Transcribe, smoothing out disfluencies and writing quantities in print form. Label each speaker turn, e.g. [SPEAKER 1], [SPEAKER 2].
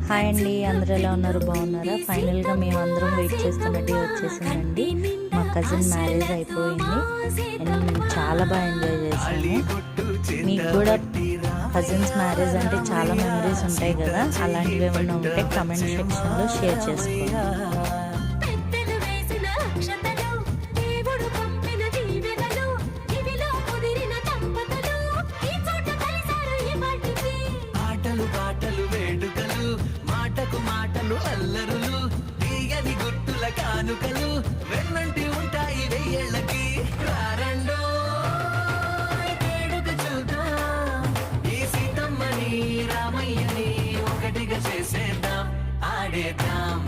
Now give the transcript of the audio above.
[SPEAKER 1] Hi అండి, అందరూ ఎలా ఉన్నారు? బాగున్నారా? ఫైనల్గా మేము అందరం వెయిట్ చేస్తున్నట్టు వచ్చేసిందండి. మా కజిన్ మ్యారేజ్ అయిపోయింది అండ్ మేము చాలా బాగా ఎంజాయ్ చేసాము. మీకు కూడా కజిన్స్ మ్యారేజ్ అంటే చాలా మెమరీస్ ఉంటాయి కదా, అలాంటివి ఏమైనా ఉంటే కమెంట్ సెక్షన్లో షేర్ చేసుకోండి.
[SPEAKER 2] మాటలు అల్లరులు తీయని గుర్తుల కానుకలు వెన్నంటి ఉంటాయి వెయ్యేళ్ళకి. రారండో వేడుక చూద్దాం, ఈ సీతమ్మని రామయ్యని ఒకటిగా చేసేద్దాం, ఆడేద్దాం.